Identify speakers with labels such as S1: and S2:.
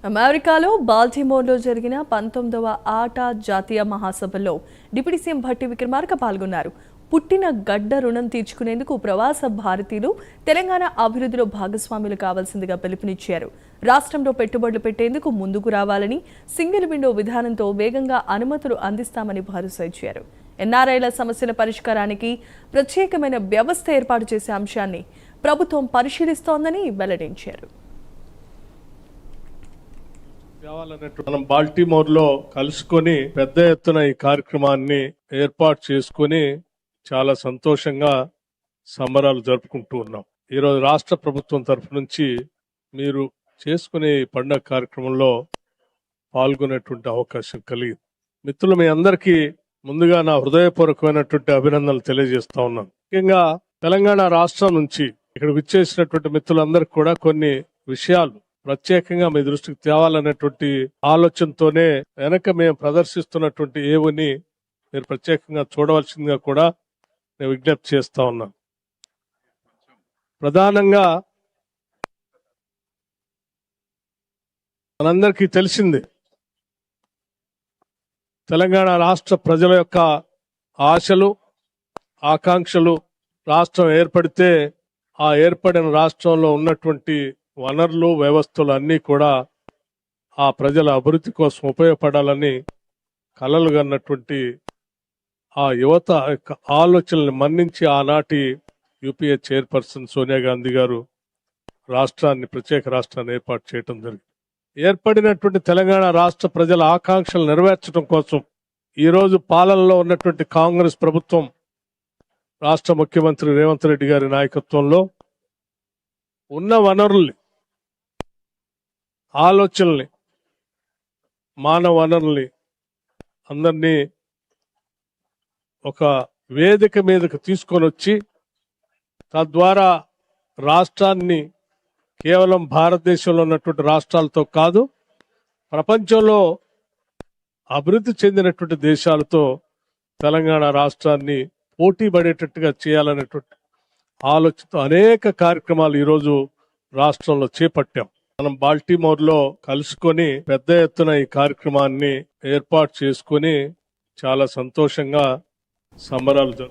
S1: అమెరికాలో బాల్టిమోర్లో జరిగిన 19వ ఆట జాతీయ మహాసభలో డిప్యూటీ సీఎం భట్టి విక్రమార్క పాల్గొన్నారు. పుట్టిన గడ్డ రుణం తీర్చుకునేందుకు ప్రవాస భారతీయులు తెలంగాణ అభివృద్ధిలో భాగస్వాములు కావాల్సిందిగా పిలుపునిచ్చారు. రాష్ట్రంలో పెట్టుబడులు పెట్టేందుకు ముందుకు రావాలని, సింగిల్ విండో విధానంతో వేగంగా అనుమతులు అందిస్తామని భరోసా ఇచ్చారు. ఎన్ఆర్ఐల సమస్యల పరిష్కారానికి ప్రత్యేకమైన వ్యవస్థ ఏర్పాటు చేసే అంశాన్ని ప్రభుత్వం పరిశీలిస్తోందని వెల్లడించారు.
S2: మనం బాల్టిమోర్ లో కలుసుకొని పెద్ద ఎత్తున ఈ కార్యక్రమాన్ని ఏర్పాటు చేసుకుని చాలా సంతోషంగా సంబరాలు జరుపుకుంటూ ఉన్నాం. ఈరోజు రాష్ట్ర ప్రభుత్వం తరఫు నుంచి మీరు చేసుకునే పండుగ కార్యక్రమంలో పాల్గొనేటువంటి అవకాశం కలిగింది. మిత్రులు, మీ అందరికీ ముందుగా నా హృదయపూర్వకమైనటువంటి అభినందనలు తెలియజేస్తా ఉన్నాను. ముఖ్యంగా తెలంగాణ రాష్ట్రం నుంచి ఇక్కడ విచ్చేసినటువంటి మిత్రులందరికీ కూడా కొన్ని విషయాలు ప్రత్యేకంగా మీ దృష్టికి తేవాలనేటువంటి ఆలోచనతోనే వెనక మేము ప్రదర్శిస్తున్నటువంటి ఏవుని మీరు ప్రత్యేకంగా చూడవలసిందిగా కూడా నేను విజ్ఞప్తి చేస్తా ఉన్నాను. ప్రధానంగా మనందరికీ తెలిసింది, తెలంగాణ రాష్ట్ర ప్రజల యొక్క ఆశలు, ఆకాంక్షలు రాష్ట్రం ఏర్పడితే ఆ ఏర్పడిన రాష్ట్రంలో ఉన్నటువంటి వనరులు, వ్యవస్థలు అన్నీ కూడా ఆ ప్రజల అభివృద్ధి కోసం ఉపయోగపడాలని కలలు కన్నటువంటి ఆ యువత యొక్క ఆలోచనల్ని మన్నించి ఆనాటి యూపీఏ చైర్పర్సన్ సోనియా గాంధీ గారు ప్రత్యేక రాష్ట్రాన్ని ఏర్పాటు చేయడం జరిగింది. ఏర్పడినటువంటి తెలంగాణ రాష్ట్ర ప్రజల ఆకాంక్షలు నెరవేర్చడం కోసం ఈరోజు పాలనలో ఉన్నటువంటి కాంగ్రెస్ ప్రభుత్వం, రాష్ట్ర ముఖ్యమంత్రి రేవంత్ రెడ్డి గారి నాయకత్వంలో ఉన్న వనరుల్ని, ఆలోచనల్ని, మానవ వనరుల్ని అందరినీ ఒక వేదిక మీదకు తీసుకొని వచ్చి తద్వారా రాష్ట్రాన్ని కేవలం భారతదేశంలో ఉన్నటువంటి రాష్ట్రాలతో కాదు, ప్రపంచంలో అభివృద్ధి చెందినటువంటి దేశాలతో తెలంగాణ రాష్ట్రాన్ని పోటీ పడేటట్టుగా చేయాలనేటువంటి ఆలోచనతో అనేక కార్యక్రమాలు ఈరోజు రాష్ట్రంలో చేపట్టాం. మనం బాల్టిమోర్ లో కలుసుకొని పెద్ద ఎత్తున ఈ కార్యక్రమాన్ని ఏర్పాటు చేసుకొని చాలా సంతోషంగా సంబరాలు